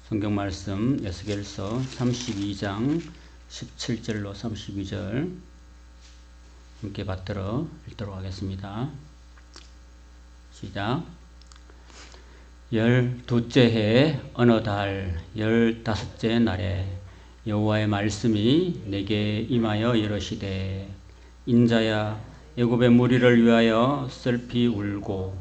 성경 말씀 에스겔서 32장 17절로 32절 함께 받들어 읽도록 하겠습니다. 시작. 12째 해 어느 달 15째 날에 여호와의 말씀이 내게 임하여 이르시되, 인자야, 애굽의 무리를 위하여 슬피 울고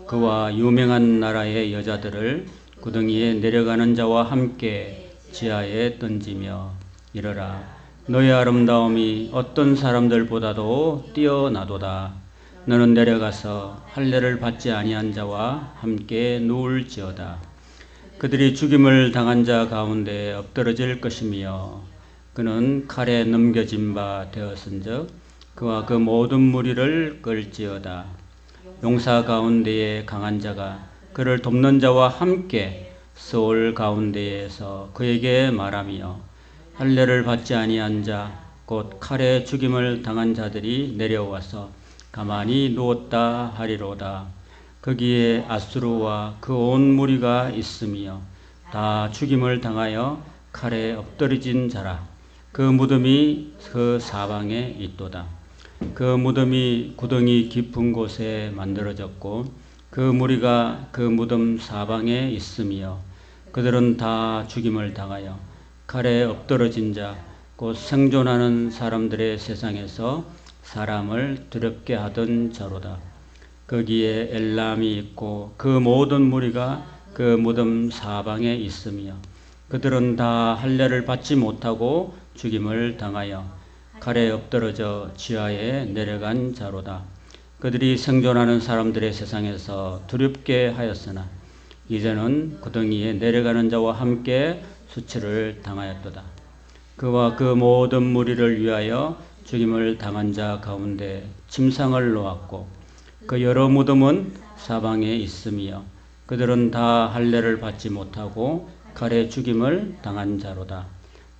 그와 유명한 나라의 여자들을 구덩이에 내려가는 자와 함께 지하에 던지며 이르라. 너의 아름다움이 어떤 사람들보다도 뛰어나도다. 너는 내려가서 할례를 받지 아니한 자와 함께 누울지어다. 그들이 죽임을 당한 자 가운데 엎드러질 것이며 그는 칼에 넘겨진 바 되었은즉 그와 그 모든 무리를 끌지어다. 용사 가운데에 강한 자가 그를 돕는 자와 함께 서울 가운데에서 그에게 말하며, 할례를 받지 아니한 자 곧 칼에 죽임을 당한 자들이 내려와서 가만히 누웠다 하리로다. 거기에 아수르와 그 온 무리가 있으며 다 죽임을 당하여 칼에 엎드러진 자라. 그 무덤이 그 사방에 있도다. 그 무덤이 구덩이 깊은 곳에 만들어졌고 그 무리가 그 무덤 사방에 있으며 그들은 다 죽임을 당하여 칼에 엎드러진 자 곧 생존하는 사람들의 세상에서 사람을 두렵게 하던 자로다. 거기에 엘람이 있고 그 모든 무리가 그 무덤 사방에 있으며 그들은 다 할례를 받지 못하고 죽임을 당하여 칼에 엎드러져 지하에 내려간 자로다. 그들이 생존하는 사람들의 세상에서 두렵게 하였으나 이제는 구덩이에 내려가는 자와 함께 수치를 당하였도다. 그와 그 모든 무리를 위하여 죽임을 당한 자 가운데 침상을 놓았고 그 여러 무덤은 사방에 있으며 그들은 다 할례를 받지 못하고 칼에 죽임을 당한 자로다.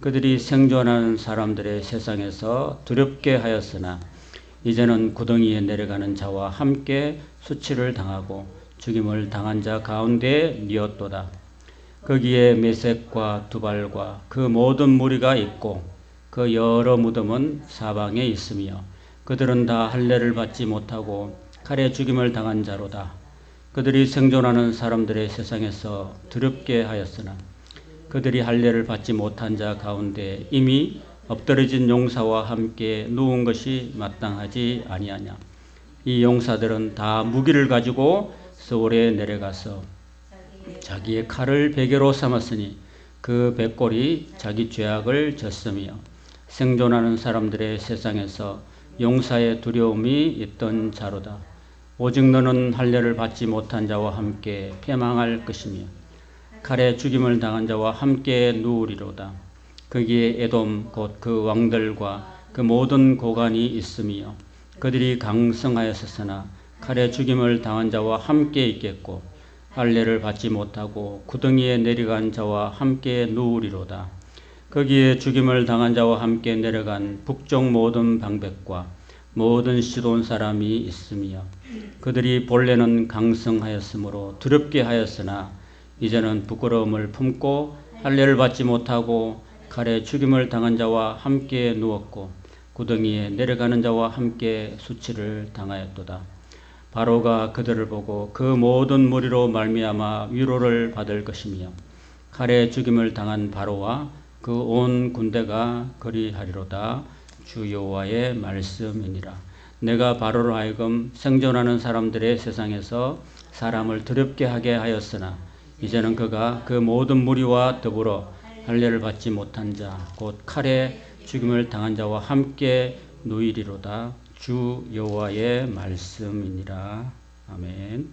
그들이 생존하는 사람들의 세상에서 두렵게 하였으나 이제는 구덩이에 내려가는 자와 함께 수치를 당하고 죽임을 당한 자 가운데 뉘었도다. 거기에 메섹과 두발과 그 모든 무리가 있고 그 여러 무덤은 사방에 있으며 그들은 다 할례를 받지 못하고 칼에 죽임을 당한 자로다. 그들이 생존하는 사람들의 세상에서 두렵게 하였으나 그들이 할례를 받지 못한 자 가운데 이미 엎드러진 용사와 함께 누운 것이 마땅하지 아니하냐. 이 용사들은 다 무기를 가지고 서울에 내려가서 자기의 칼을 베개로 삼았으니 그 백골이 자기 죄악을 졌으며 생존하는 사람들의 세상에서 용사의 두려움이 있던 자로다. 오직 너는 할례를 받지 못한 자와 함께 패망할 것이며 칼에 죽임을 당한 자와 함께 누우리로다. 거기에 에돔 곧 그 왕들과 그 모든 고관이 있으며 그들이 강성하였으나 칼에 죽임을 당한 자와 함께 있겠고 할례를 받지 못하고 구덩이에 내려간 자와 함께 누우리로다. 거기에 죽임을 당한 자와 함께 내려간 북쪽 모든 방백과 모든 시돈 사람이 있으며 그들이 본래는 강성하였으므로 두렵게 하였으나 이제는 부끄러움을 품고 할례를 받지 못하고 칼에 죽임을 당한 자와 함께 누웠고 구덩이에 내려가는 자와 함께 수치를 당하였도다. 바로가 그들을 보고 그 모든 무리로 말미암아 위로를 받을 것이며 칼에 죽임을 당한 바로와 그 온 군대가 그리하리로다. 주 여호와의 말씀이니라. 내가 바로로 하여금 생존하는 사람들의 세상에서 사람을 두렵게 하게 하였으나 이제는 그가 그 모든 무리와 더불어 할례를 받지 못한 자 곧 칼에 죽임을 당한 자와 함께 누이리로다. 주 여호와의 말씀이니라. 아멘.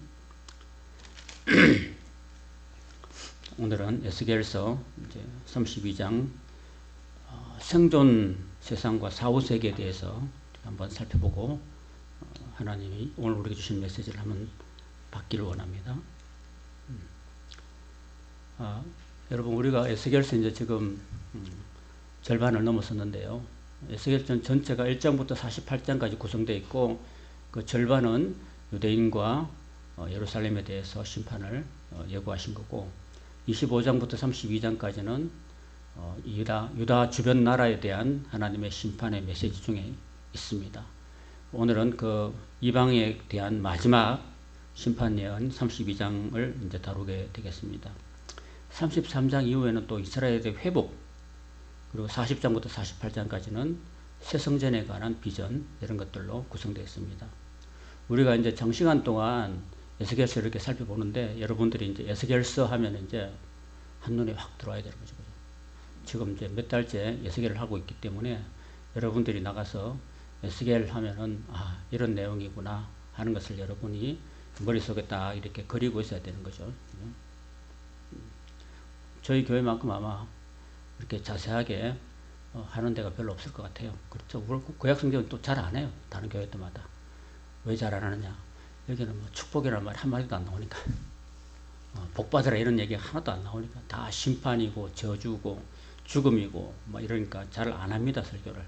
오늘은 에스겔서 32장 생존 세상과 사후 세계에 대해서 한번 살펴보고 하나님이 오늘 우리에게 주신 메시지를 한번 받기를 원합니다. 여러분, 우리가 에스겔서 이제 지금 절반을 넘었었는데요. 에스겔서 전체가 1장부터 48장까지 구성되어 있고 그 절반은 유대인과 예루살렘에 대해서 심판을 예고하신 거고 25장부터 32장까지는 유다 주변 나라에 대한 하나님의 심판의 메시지 중에 있습니다. 오늘은 그 이방에 대한 마지막 심판 예언 32장을 이제 다루게 되겠습니다. 33장 이후에는 또 이스라엘의 회복, 그리고 40장부터 48장까지는 새 성전에 관한 비전, 이런 것들로 구성되어 있습니다. 우리가 이제 장시간 동안 에스겔서 이렇게 살펴보는데, 여러분들이 이제 에스겔서 하면 이제 한눈에 확 들어와야 되는 거죠. 지금 이제 몇 달째 에스겔을 하고 있기 때문에 여러분들이 나가서 에스겔 하면은 이런 내용이구나 하는 것을 여러분이 머릿속에 딱 이렇게 그리고 있어야 되는 거죠. 저희 교회만큼 아마 이렇게 자세하게 하는 데가 별로 없을 것 같아요. 그렇죠. 구약성경은 또 잘 안 해요. 다른 교회들마다. 왜 잘 안 하느냐. 여기는 뭐 축복이라는 말 한마디도 안 나오니까. 복받으라 이런 얘기가 하나도 안 나오니까. 다 심판이고 저주고 죽음이고 뭐 이러니까 잘 안 합니다. 설교를.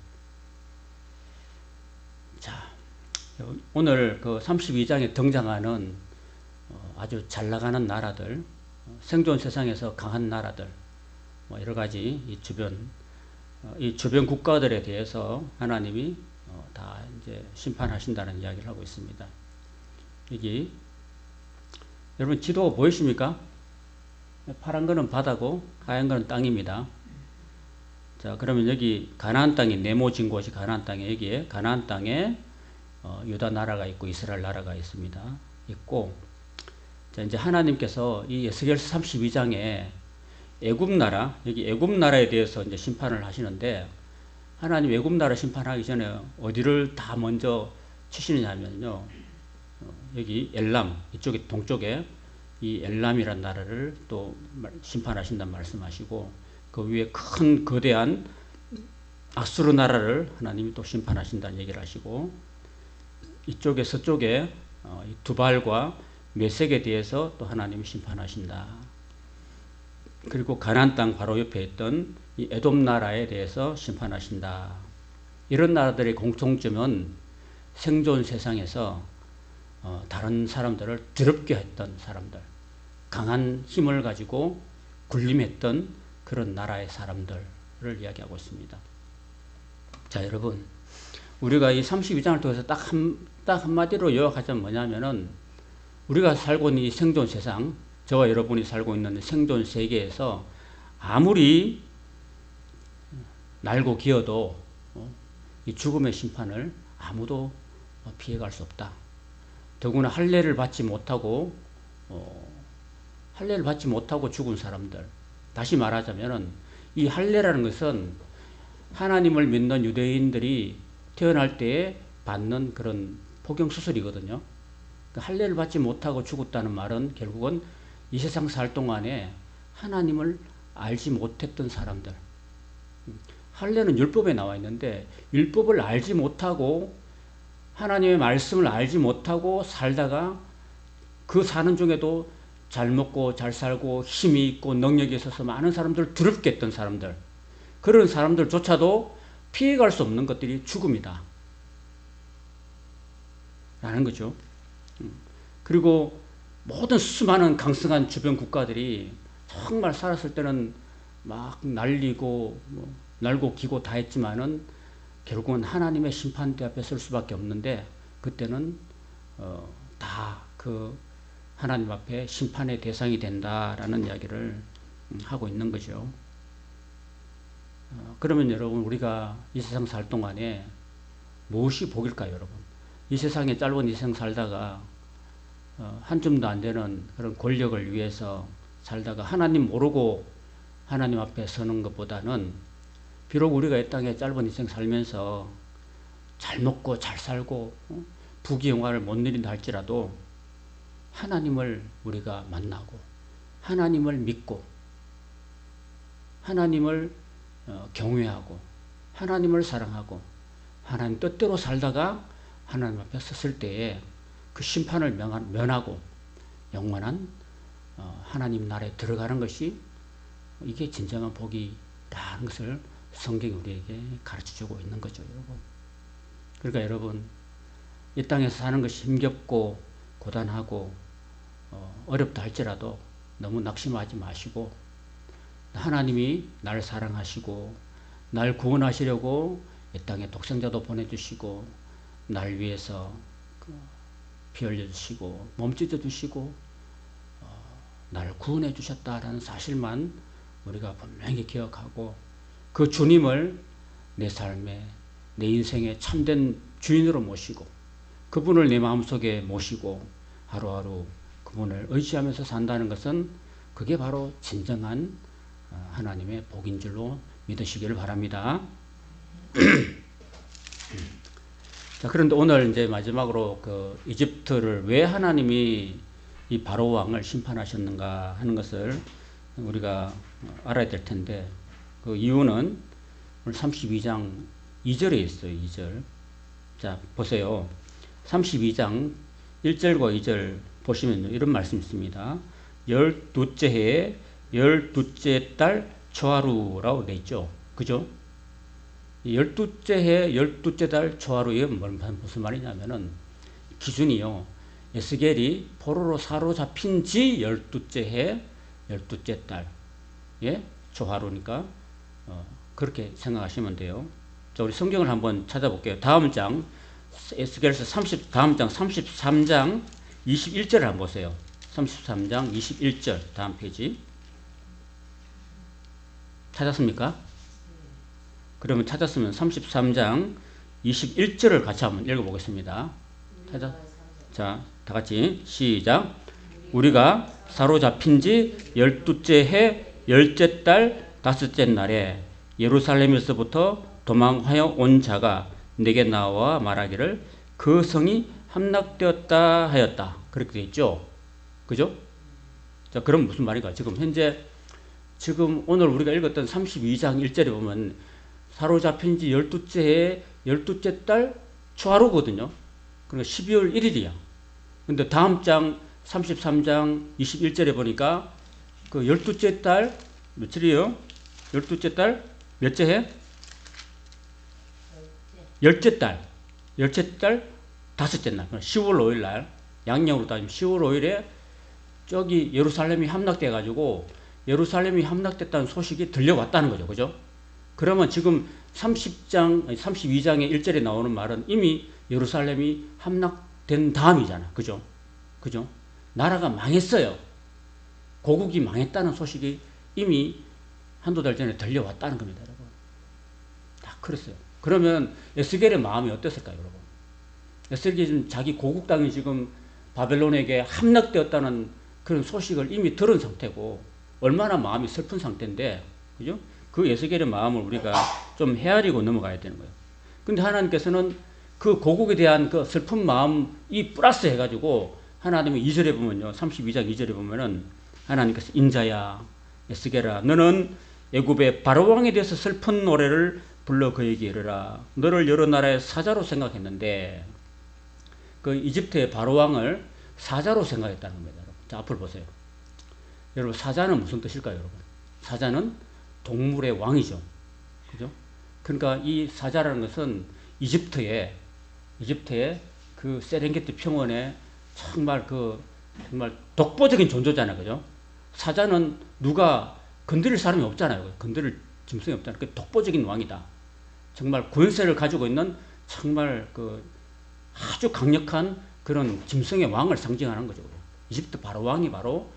자, 오늘 그 32장에 등장하는 아주 잘 나가는 나라들, 생존 세상에서 강한 나라들, 뭐 여러 가지 이 주변 국가들에 대해서 하나님이 다 이제 심판하신다는 이야기를 하고 있습니다. 여기 여러분 지도 보이십니까? 파란 거는 바다고 하얀 거는 땅입니다. 자, 그러면 여기 가나안 땅이 네모진 곳이 가나안 땅에, 여기에 가나안 땅에 유다 나라가 있고 이스라엘 나라가 있고, 자, 이제 하나님께서 이 에스겔서 32장에 애굽 나라, 여기 애굽 나라에 대해서 이제 심판을 하시는데, 하나님 애굽 나라 심판하기 전에 어디를 다 먼저 치시느냐면요, 여기 엘람, 이쪽에 동쪽에 이 엘람이란 나라를 또 심판하신다는 말씀하시고, 그 위에 큰 거대한 아수르 나라를 하나님이 또 심판하신다는 얘기를 하시고, 이쪽에 서쪽에 이 두발과 메섹에 대해서 또 하나님이 심판하신다. 그리고 가나안 땅 바로 옆에 있던 이 에돔 나라에 대해서 심판하신다. 이런 나라들의 공통점은 생존 세상에서 다른 사람들을 더럽게 했던 사람들, 강한 힘을 가지고 군림했던 그런 나라의 사람들을 이야기하고 있습니다. 자, 여러분, 우리가 이 32장을 통해서 딱 한마디로 요약하자면 뭐냐면은, 우리가 살고 있는 이 생존 세상, 저와 여러분이 살고 있는 생존 세계에서 아무리 날고 기어도 이 죽음의 심판을 아무도 피해갈 수 없다. 더구나 할례를 받지 못하고 죽은 사람들, 다시 말하자면은 이 할례라는 것은 하나님을 믿는 유대인들이 태어날 때에 받는 그런 포경수술이거든요. 할례를 받지 못하고 죽었다는 말은 결국은 이 세상 살 동안에 하나님을 알지 못했던 사람들. 할례는 율법에 나와 있는데 율법을 알지 못하고 하나님의 말씀을 알지 못하고 살다가 그 사는 중에도 잘 먹고 잘 살고 힘이 있고 능력이 있어서 많은 사람들을 더럽게 했던 사람들, 그런 사람들조차도 피해갈 수 없는 것들이 죽음이다 라는 거죠. 그리고 모든 수많은 강성한 주변 국가들이 정말 살았을 때는 막 날리고 날고 기고 다 했지만은 결국은 하나님의 심판대 앞에 설 수밖에 없는데, 그때는 다 그 하나님 앞에 심판의 대상이 된다라는 이야기를 하고 있는 거죠. 그러면 여러분, 우리가 이 세상 살 동안에 무엇이 복일까요, 여러분? 이 세상에 짧은 이 세상 살다가 한 줌도 안 되는 그런 권력을 위해서 살다가 하나님 모르고 하나님 앞에 서는 것보다는, 비록 우리가 이 땅에 짧은 인생 살면서 잘 먹고 잘 살고 부귀영화를 못 누린다 할지라도 하나님을 우리가 만나고 하나님을 믿고 하나님을 경외하고 하나님을 사랑하고 하나님 뜻대로 살다가 하나님 앞에 섰을 때에 그 심판을 면하고 영원한 하나님 나라에 들어가는 것이, 이게 진정한 복이라는 것을 성경이 우리에게 가르쳐주고 있는 거죠, 여러분. 그러니까 여러분, 이 땅에서 사는 것이 힘겹고 고단하고 어렵다 할지라도 너무 낙심하지 마시고 하나님이 날 사랑하시고 날 구원하시려고 이 땅에 독생자도 보내주시고 날 위해서 피 흘려주시고 몸 찢어주시고 날 구원해 주셨다라는 사실만 우리가 분명히 기억하고 그 주님을 내 삶에 내 인생의 참된 주인으로 모시고 그분을 내 마음속에 모시고 하루하루 그분을 의지하면서 산다는 것은 그게 바로 진정한 하나님의 복인 줄로 믿으시기를 바랍니다. 자, 그런데 오늘 이제 마지막으로 그 이집트를 왜 하나님이 이 바로 왕을 심판하셨는가 하는 것을 우리가 알아야 될 텐데 그 이유는 오늘 32장 2절에 있어요. 2절. 자, 보세요. 32장 1절과 2절 보시면 이런 말씀이 있습니다. 12째 해에 12째 달 초하루라고 되어 있죠. 그죠? 12째 해 12째 달 초하루에 무슨 말이냐면은 기준이요. 에스겔이 포로로 사로잡힌 지 12째 해 12째 달 초하루니까 그렇게 생각하시면 돼요. 자, 우리 성경을 한번 찾아볼게요. 다음 장 에스겔서 다음 장 33장 21절을 한번 보세요. 33장 21절 다음 페이지 찾았습니까? 그러면 찾았으면 33장 21절을 같이 한번 읽어보겠습니다. 자, 다 같이 시작. 우리가 사로잡힌 지 12째 해 10째 달 5째 날에 예루살렘에서부터 도망하여 온 자가 내게 나와 말하기를 그 성이 함락되었다 하였다. 그렇게 되어 있죠. 그죠? 자, 그럼 무슨 말인가? 지금 오늘 우리가 읽었던 32장 1절에 보면 사로잡힌 지 12째 해 12째 달 초하루거든요. 그러니까 12월 1일이야. 근데 다음 장 33장 21절에 보니까 그 12째 달 며칠이에요? 12째 달 몇째 해? 10째 달. 10째 달 5째 날. 10월 5일 날. 양력으로 따지면 10월 5일에 저기 예루살렘이 함락돼 가지고 예루살렘이 함락됐다는 소식이 들려왔다는 거죠. 그죠? 그러면 지금 32장의 1절에 나오는 말은 이미 예루살렘이 함락된 다음이잖아. 그죠? 그죠? 나라가 망했어요. 고국이 망했다는 소식이 이미 한두 달 전에 들려왔다는 겁니다, 여러분. 다 그랬어요. 그러면 에스겔의 마음이 어땠을까요, 여러분? 에스겔이 지금 자기 고국 땅이 지금 바벨론에게 함락되었다는 그런 소식을 이미 들은 상태고 얼마나 마음이 슬픈 상태인데, 그죠? 그 에스겔의 마음을 우리가 좀 헤아리고 넘어가야 되는 거예요. 근데 하나님께서는 그 고국에 대한 그 슬픈 마음이 플러스 해가지고 하나님의 2절에 보면요. 32장 2절에 보면은 하나님께서 인자야, 에스겔아, 너는 애굽의 바로왕에 대해서 슬픈 노래를 불러 그에게 이르라. 너를 여러 나라의 사자로 생각했는데 그 이집트의 바로왕을 사자로 생각했다는 겁니다. 여러분. 자, 앞을 보세요. 여러분, 사자는 무슨 뜻일까요, 여러분? 사자는 동물의 왕이죠. 그죠? 그러니까 이 사자라는 것은 이집트의 그 세렝게티 평원에 정말 독보적인 존재잖아요. 그죠? 사자는 누가 건드릴 사람이 없잖아요. 건드릴 짐승이 없잖아요. 그 독보적인 왕이다. 정말 권세를 가지고 있는 정말 아주 강력한 그런 짐승의 왕을 상징하는 거죠. 이집트 바로 왕이 바로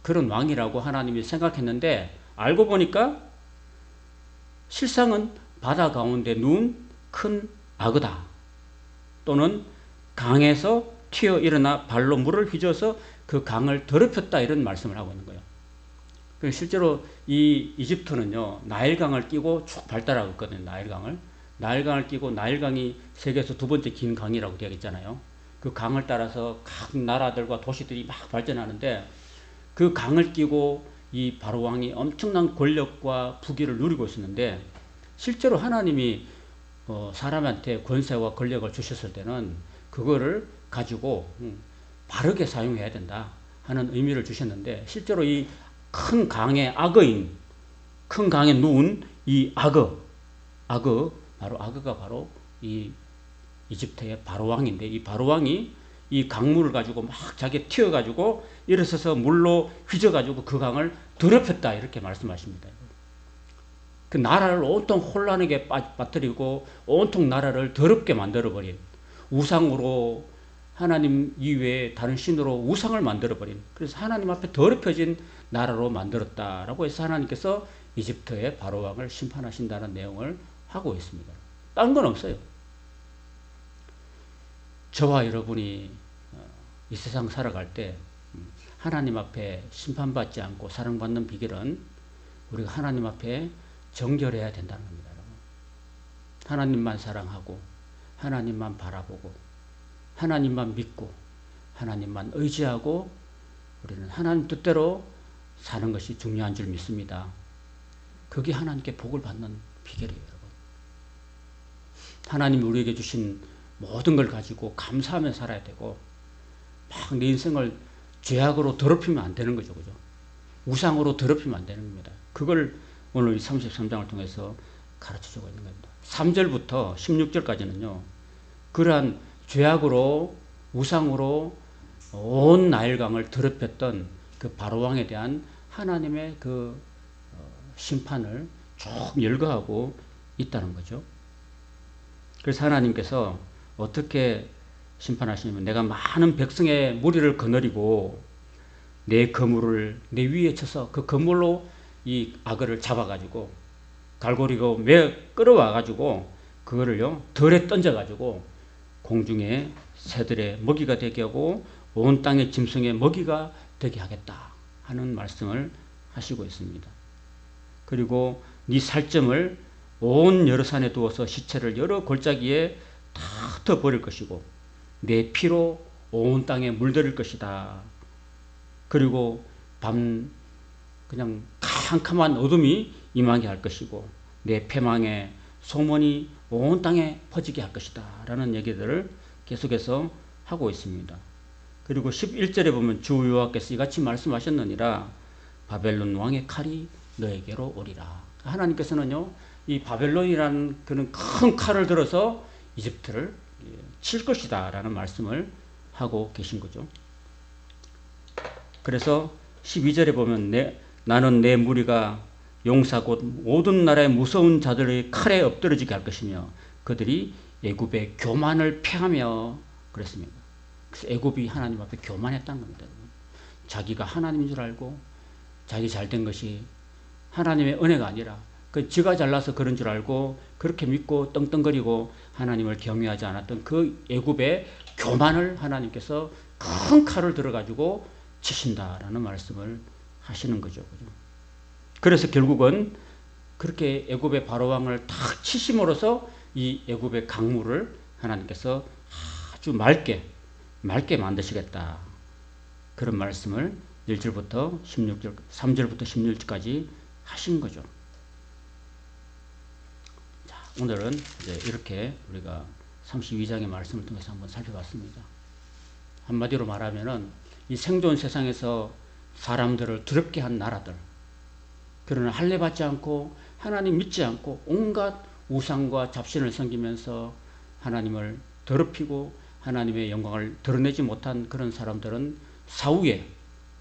그런 왕이라고 하나님이 생각했는데 알고 보니까 실상은 바다 가운데 누운 큰 악어다. 또는 강에서 튀어 일어나 발로 물을 휘저어서 그 강을 더럽혔다 이런 말씀을 하고 있는 거예요. 실제로 이 이집트는요 나일강을 끼고 쭉 발달하고 있거든요. 나일강을 끼고 나일강이 세계에서 두 번째 긴 강이라고 되어 있잖아요. 그 강을 따라서 각 나라들과 도시들이 막 발전하는데 그 강을 끼고 이 바로왕이 엄청난 권력과 부귀를 누리고 있었는데 실제로 하나님이 사람한테 권세와 권력을 주셨을 때는 그거를 가지고 바르게 사용해야 된다 하는 의미를 주셨는데 실제로 이 큰 강의 큰 강에 누운 이 악어가 바로 이 이집트의 바로왕인데 이 바로왕이 이 강물을 가지고 막 자기 튀어가지고 일어서서 물로 휘져가지고 그 강을 더럽혔다 이렇게 말씀하십니다. 그 나라를 온통 혼란하게 빠뜨리고 온통 나라를 더럽게 만들어버린 우상으로 하나님 이외에 다른 신으로 우상을 만들어버린 그래서 하나님 앞에 더럽혀진 나라로 만들었다라고 해서 하나님께서 이집트의 바로왕을 심판하신다는 내용을 하고 있습니다. 다른 건 없어요. 저와 여러분이 이 세상 살아갈 때 하나님 앞에 심판받지 않고 사랑받는 비결은 우리가 하나님 앞에 정결해야 된다는 겁니다. 하나님만 사랑하고 하나님만 바라보고 하나님만 믿고 하나님만 의지하고 우리는 하나님 뜻대로 사는 것이 중요한 줄 믿습니다. 그게 하나님께 복을 받는 비결이에요, 여러분. 하나님이 우리에게 주신 모든 걸 가지고 감사하며 살아야 되고 막 내 인생을 죄악으로 더럽히면 안 되는 거죠. 그죠? 우상으로 더럽히면 안 되는 겁니다. 그걸 오늘 33장을 통해서 가르쳐주고 있는 겁니다. 3절부터 16절까지는요. 그러한 죄악으로 우상으로 온 나일강을 더럽혔던 그 바로왕에 대한 하나님의 그 심판을 쭉 열거하고 있다는 거죠. 그래서 하나님께서 어떻게 심판하시냐면 내가 많은 백성의 무리를 거느리고 내 그물을 내 위에 쳐서 그 그물로 이 악어를 잡아가지고 갈고리고 매 끌어와가지고 그거를요 덜에 던져가지고 공중에 새들의 먹이가 되게 하고 온 땅의 짐승의 먹이가 되게 하겠다 하는 말씀을 하시고 있습니다. 그리고 네 살점을 온 여러 산에 두어서 시체를 여러 골짜기에 다 흩어버릴 것이고 내 피로 온 땅에 물들일 것이다. 그리고 밤 그냥 캄캄한 어둠이 임하게 할 것이고 내 패망의 소문이 온 땅에 퍼지게 할 것이다 라는 얘기들을 계속해서 하고 있습니다. 그리고 11절에 보면 주 여호와께서 이같이 말씀하셨느니라 바벨론 왕의 칼이 너에게로 오리라. 하나님께서는요 이 바벨론이라는 그런 큰 칼을 들어서 이집트를 칠 것이다 라는 말씀을 하고 계신 거죠. 그래서 12절에 보면 나는 내 무리가 용사 곧 모든 나라의 무서운 자들의 칼에 엎드러지게 할 것이며 그들이 애굽의 교만을 패하며 그랬습니다. 그래서 애굽이 하나님 앞에 교만했다는 겁니다. 자기가 하나님인 줄 알고 자기 잘된 것이 하나님의 은혜가 아니라 그 지가 잘나서 그런 줄 알고 그렇게 믿고 떵떵거리고 하나님을 경외하지 않았던 그 애굽의 교만을 하나님께서 큰 칼을 들어가지고 치신다라는 말씀을 하시는 거죠. 그래서 결국은 그렇게 애굽의 바로왕을 탁 치심으로써 이 애굽의 강물을 하나님께서 아주 맑게 만드시겠다. 그런 말씀을 1절부터 16절, 3절부터 16절까지 하신 거죠. 자, 오늘은 이제 이렇게 우리가 32장의 말씀을 통해서 한번 살펴봤습니다. 한마디로 말하면은 이 생존 세상에서 사람들을 두렵게 한 나라들, 그러나 할례받지 않고 하나님 믿지 않고 온갖 우상과 잡신을 섬기면서 하나님을 더럽히고 하나님의 영광을 드러내지 못한 그런 사람들은 사후에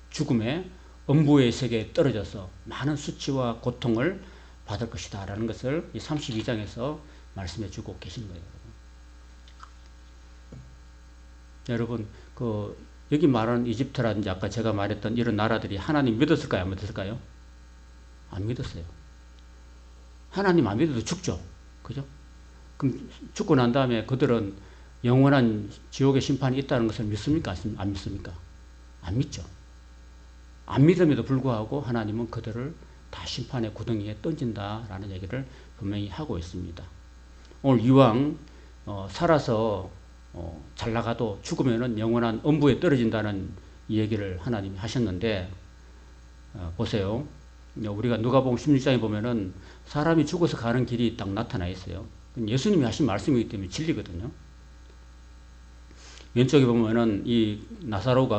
죽음의 음부의 세계에 떨어져서 많은 수치와 고통을 받을 것이다 라는 것을 이 32장에서 말씀해 주고 계신 거예요. 여러분 여기 말하는 이집트라든지 아까 제가 말했던 이런 나라들이 하나님 믿었을까요? 안 믿었을까요? 안 믿었어요. 하나님 안 믿어도 죽죠. 그죠? 그럼 죽고 난 다음에 그들은 영원한 지옥의 심판이 있다는 것을 믿습니까? 안 믿습니까? 안 믿죠. 안 믿음에도 불구하고 하나님은 그들을 다 심판의 구덩이에 던진다라는 얘기를 분명히 하고 있습니다. 오늘 이왕 살아서 잘 나가도 죽으면은 영원한 음부에 떨어진다는 얘기를 하나님이 하셨는데 보세요. 우리가 누가복음 16장에 보면은 사람이 죽어서 가는 길이 딱 나타나 있어요. 예수님이 하신 말씀이기 때문에 진리거든요. 왼쪽에 보면은 이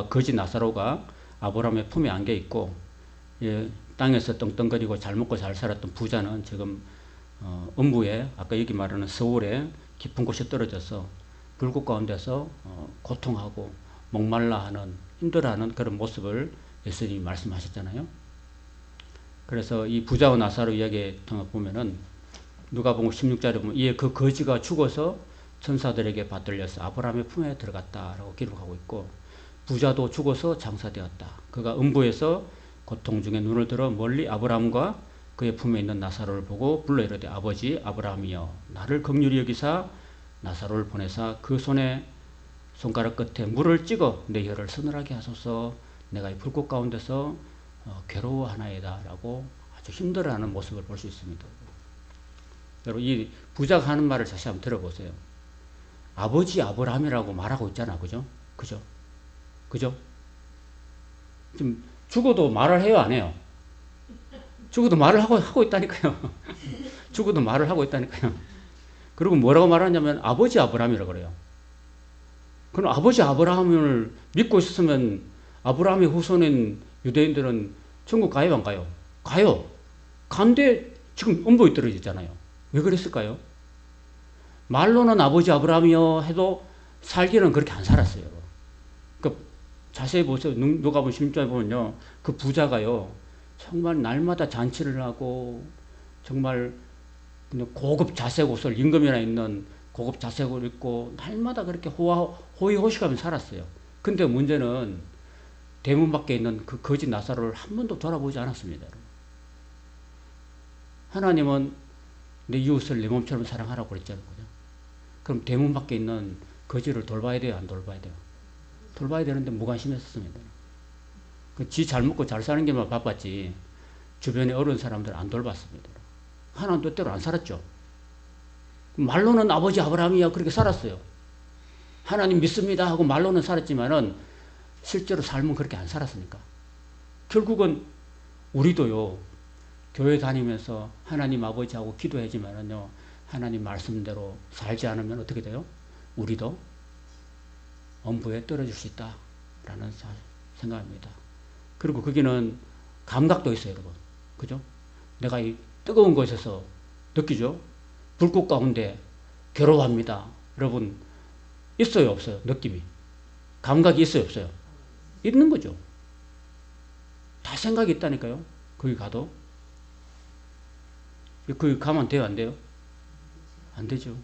거지 나사로가 아브라함의 품에 안겨 있고 땅에서 떵떵거리고 잘 먹고 잘 살았던 부자는 지금 음부에 아까 여기 말하는 서울에 깊은 곳에 떨어져서 불꽃 가운데서 고통하고 목말라하는 힘들어하는 그런 모습을 예수님이 말씀하셨잖아요. 그래서 이 부자와 나사로 이야기에 보면은 누가복음 16절에 보면 이에 그 거지가 죽어서 천사들에게 받들려서 아브라함의 품에 들어갔다라고 기록하고 있고, 부자도 죽어서 장사되었다. 그가 음부에서 고통 중에 눈을 들어 멀리 아브라함과 그의 품에 있는 나사로를 보고 불러 이르되 아버지 아브라함이여 나를 긍휼히 여기사 나사로를 보내사 그 손에 손가락 끝에 물을 찍어 내 혀를 서늘하게 하소서. 내가 이 불꽃 가운데서 괴로워하나이다 라고 아주 힘들어하는 모습을 볼 수 있습니다. 여러분, 이 부자가 하는 말을 다시 한번 들어보세요. 아버지 아브라함이라고 말하고 있잖아. 그죠? 그죠? 그죠? 지금 죽어도 말을 해요, 안 해요? 죽어도 말을 하고 있다니까요. 죽어도 말을 하고 있다니까요. 그리고 뭐라고 말하냐면 아버지 아브라함이라고 그래요. 그럼 아버지 아브라함을 믿고 있었으면 아브라함의 후손인 유대인들은 천국 가요, 안 가요? 가요. 간데 지금 음부에 떨어졌잖아요. 왜 그랬을까요? 말로는 아버지 아브라함이요 해도 살기는 그렇게 안 살았어요. 그러니까 자세히 보세요. 누가복음 16장에 보면요, 그 부자가요 정말 날마다 잔치를 하고 정말 고급 자색 옷을, 임금이나 있는 고급 자색 옷을 입고 날마다 그렇게 호의호식하며 살았어요. 근데 문제는 대문 밖에 있는 그 거지 나사로를 한 번도 돌아보지 않았습니다. 하나님은 내 이웃을 내 몸처럼 사랑하라고 그랬잖아요. 그럼 대문 밖에 있는 거지를 돌봐야 돼요, 안 돌봐야 돼요? 돌봐야 되는데 무관심했었습니다. 지 잘 먹고 잘 사는 게만 바빴지 주변에 어려운 사람들 안 돌봤습니다. 하나님 뜻대로 안 살았죠. 말로는 아버지 아브라함이야 그렇게 살았어요. 하나님 믿습니다 하고 말로는 살았지만은 실제로 삶은 그렇게 안 살았으니까. 결국은 우리도요, 교회 다니면서 하나님 아버지하고 기도하지만은요, 하나님 말씀대로 살지 않으면 어떻게 돼요? 우리도 엄부에 떨어질 수 있다라는 생각입니다. 그리고 거기는 감각도 있어요, 여러분. 그죠? 내가 이 뜨거운 곳에서 느끼죠? 불꽃 가운데 괴로워합니다. 여러분, 있어요, 없어요? 느낌이. 감각이 있어요, 없어요? 있는 거죠. 다 생각이 있다니까요. 거기 가도. 거기 가면 돼요, 안 돼요? 안 되죠.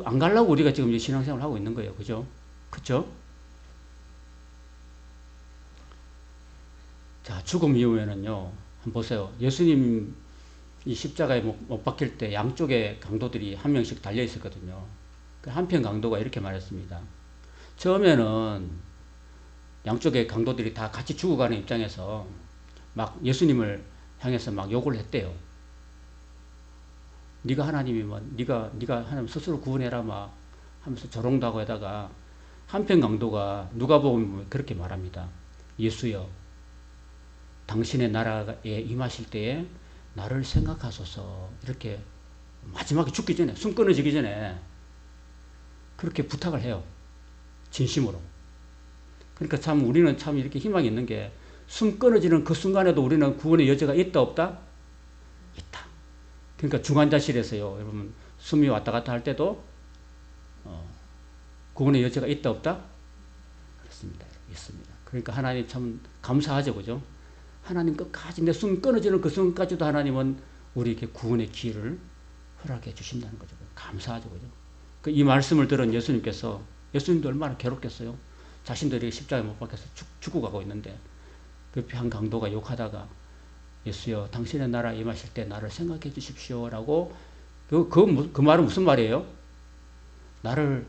안 가려고 우리가 지금 신앙생활을 하고 있는 거예요. 그죠? 그쵸? 자, 죽음 이후에는요, 한번 보세요. 예수님 이 십자가에 못 박힐 때 양쪽에 강도들이 한 명씩 달려 있었거든요. 한편 강도가 이렇게 말했습니다. 처음에는 양쪽의 강도들이 다 같이 죽어가는 입장에서 막 예수님을 향해서 막 욕을 했대요. 네가 하나님이면 네가 하나님 스스로 구원해라 막 하면서 조롱도 하고 하다가 한편 강도가 누가복음 그렇게 말합니다. 예수여, 당신의 나라에 임하실 때에 나를 생각하소서. 이렇게 마지막에 죽기 전에, 숨 끊어지기 전에 그렇게 부탁을 해요. 진심으로. 그러니까 참 우리는 참 이렇게 희망이 있는 게, 숨 끊어지는 그 순간에도 우리는 구원의 여지가 있다 없다? 있다. 그러니까 중환자실에서요, 여러분 숨이 왔다 갔다 할 때도 구원의 여지가 있다 없다? 그렇습니다. 있습니다. 그러니까 하나님 참 감사하죠, 그죠? 하나님 끝까지 내 숨 끊어지는 그 순간까지도 하나님은 우리에게 구원의 기회를 허락해 주신다는 거죠. 감사하죠, 그죠? 이 말씀을 들은 예수님께서, 예수님도 얼마나 괴롭겠어요. 자신들이 십자가에 못 박혀서 죽어가고 있는데 옆에 한 강도가 욕하다가 예수여, 당신의 나라에 임하실 때 나를 생각해 주십시오 라고, 그 말은 무슨 말이에요? 나를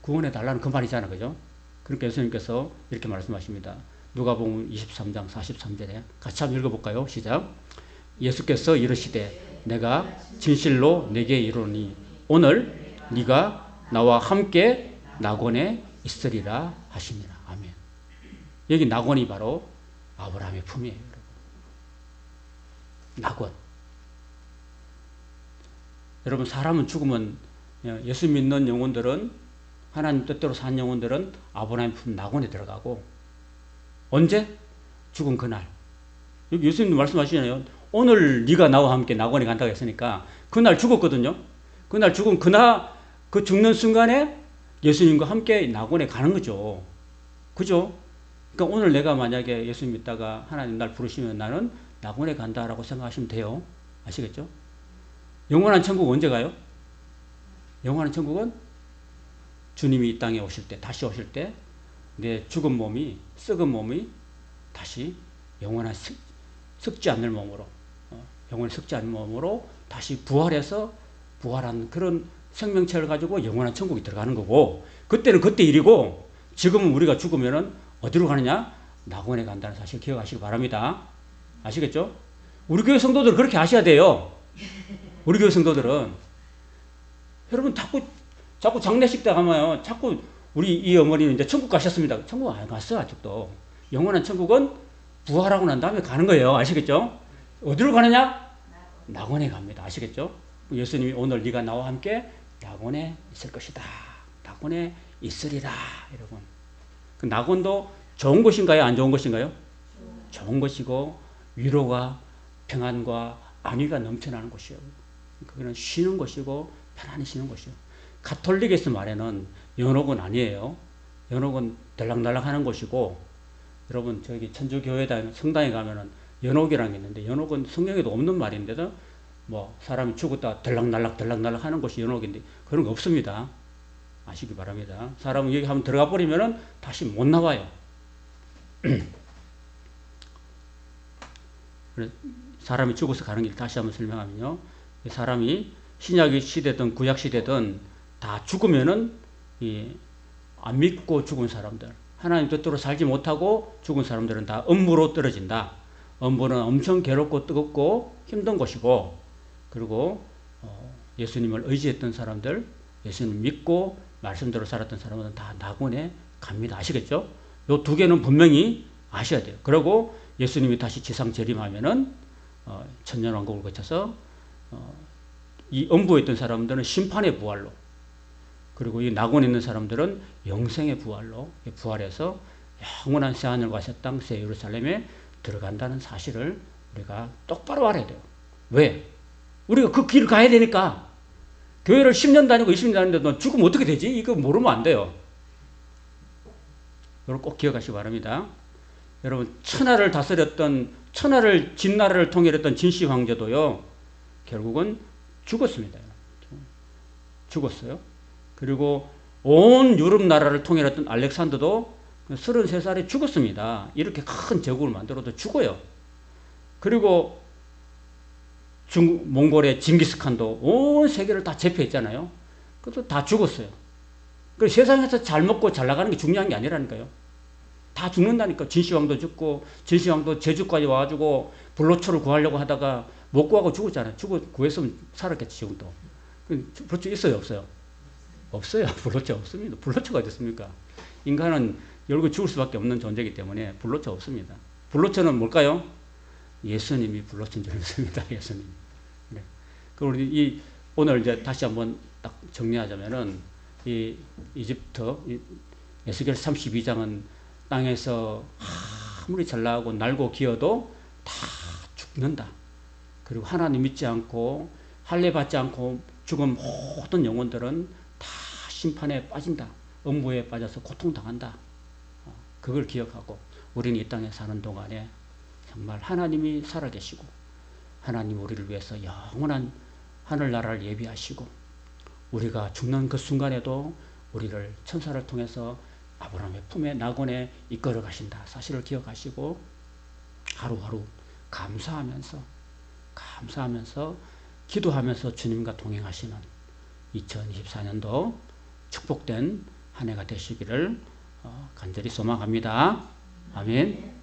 구원해 달라는 그 말이잖아, 그죠? 그러니까 예수님께서 이렇게 말씀하십니다. 누가복음 23장 43절에 같이 한번 읽어볼까요? 시작. 예수께서 이르시되 내가 진실로 내게 이르노니 오늘 네가 나와 함께 낙원에 있으리라 하시니라. 아멘. 여기 낙원이 바로 아브라함의 품이에요, 여러분. 낙원. 여러분, 사람은 죽으면, 예수 믿는 영혼들은, 하나님 뜻대로 산 영혼들은 아브라함의 품 낙원에 들어가고, 언제? 죽은 그날. 여기 예수님도 말씀하시잖아요. 오늘 네가 나와 함께 낙원에 간다고 했으니까 그날 죽었거든요. 그날 죽은 그 죽는 순간에 예수님과 함께 낙원에 가는 거죠. 그죠? 그러니까 오늘 내가 만약에 예수 믿다가 하나님 날 부르시면 나는 낙원에 간다라고 생각하시면 돼요. 아시겠죠? 영원한 천국 언제 가요? 영원한 천국은 주님이 이 땅에 오실 때, 다시 오실 때 내 죽은 몸이, 썩은 몸이 다시 영원한 썩지 않는 몸으로, 영원히 썩지 않는 몸으로 다시 부활해서 부활한 그런 생명체를 가지고 영원한 천국에 들어가는 거고, 그때는 그때 일이고, 지금은 우리가 죽으면은 어디로 가느냐? 낙원에 간다는 사실 기억하시기 바랍니다. 아시겠죠? 우리 교회 성도들은 그렇게 아셔야 돼요. 우리 교회 성도들은. 여러분, 자꾸 장례식 때 가면 자꾸 우리 이 어머니는 이제 천국 가셨습니다. 천국 안 갔어, 아직도. 영원한 천국은 부활하고 난 다음에 가는 거예요. 아시겠죠? 어디로 가느냐? 낙원에 갑니다. 아시겠죠? 예수님이 오늘 네가 나와 함께 낙원에 있을 것이다. 낙원에 있으리라, 여러분. 그 낙원도 좋은 것인가요? 안 좋은 것인가요? 좋은 것이고 위로가, 평안과 안위가 넘쳐나는 곳이에요. 그거는 쉬는 곳이고 편안히 쉬는 곳이에요. 가톨릭에서 말에는 연옥은 아니에요. 연옥은 들락날락 하는 곳이고, 여러분 저기 천주교회다 성당에 가면은 연옥이라는 게 있는데, 연옥은 성경에도 없는 말인데도 뭐 사람이 죽었다 들락날락 하는 곳이 연옥인데 그런 거 없습니다. 아시기 바랍니다. 사람은 여기 한번 들어가 버리면은 다시 못 나와요. 사람이 죽어서 가는 길 다시 한번 설명하면요. 사람이 신약 시대든 구약 시대든 다 죽으면은 안 믿고 죽은 사람들, 하나님 뜻대로 살지 못하고 죽은 사람들은 다 음부로 떨어진다. 음부는 엄청 괴롭고 뜨겁고 힘든 곳이고, 그리고 예수님을 의지했던 사람들, 예수님 믿고 말씀대로 살았던 사람은 다 낙원에 갑니다. 아시겠죠? 요 두 개는 분명히 아셔야 돼요. 그리고 예수님이 다시 지상 재림하면은 천년왕국을 거쳐서 이 음부에 있던 사람들은 심판의 부활로, 그리고 이 낙원에 있는 사람들은 영생의 부활로 부활해서 영원한 새하늘과 새 땅, 새 예루살렘에 들어간다는 사실을 우리가 똑바로 알아야 돼요. 왜? 우리가 그 길을 가야 되니까. 교회를 10년 다니고 20년 다니는데 너 죽으면 어떻게 되지? 이거 모르면 안 돼요. 이걸 꼭 기억하시기 바랍니다. 여러분, 천하를 진나라를 통일했던 진시 황제도요, 결국은 죽었습니다. 죽었어요. 그리고 온 유럽 나라를 통일했던 알렉산더도 33살에 죽었습니다. 이렇게 큰 제국을 만들어도 죽어요. 그리고 몽골의 징기스칸도 온 세계를 다 제패했잖아요. 그것도 다 죽었어요. 그 세상에서 잘 먹고 잘 나가는 게 중요한 게 아니라니까요. 다 죽는다니까. 진시황도 죽고, 진시황도 제주까지 와가지고 불로초를 구하려고 하다가 못 구하고 죽었잖아요. 구했으면 살았겠지, 지금도. 불로초 있어요, 없어요? 없어요. 불로초 없습니다. 불로초가 어디 있습니까? 인간은 열고 죽을 수밖에 없는 존재이기 때문에 불로초 없습니다. 불로초는 뭘까요? 예수님이 불로초인 줄 믿습니다. 예수님. 네. 그럼 우리 오늘 이제 다시 한번 딱 정리하자면은, 이 이집트, 에스겔 32장은 땅에서 아무리 잘 나가고 날고 기어도 다 죽는다. 그리고 하나님 믿지 않고 할례 받지 않고 죽은 모든 영혼들은 다 심판에 빠진다. 음부에 빠져서 고통당한다. 그걸 기억하고 우리는 이 땅에 사는 동안에 정말 하나님이 살아계시고, 하나님 우리를 위해서 영원한 하늘나라를 예비하시고, 우리가 죽는 그 순간에도 우리를 천사를 통해서 아브라함의 품에 낙원에 이끌어 가신다 사실을 기억하시고, 하루하루 감사하면서 기도하면서 주님과 동행하시는 2024년도 축복된 한 해가 되시기를 간절히 소망합니다. 아멘.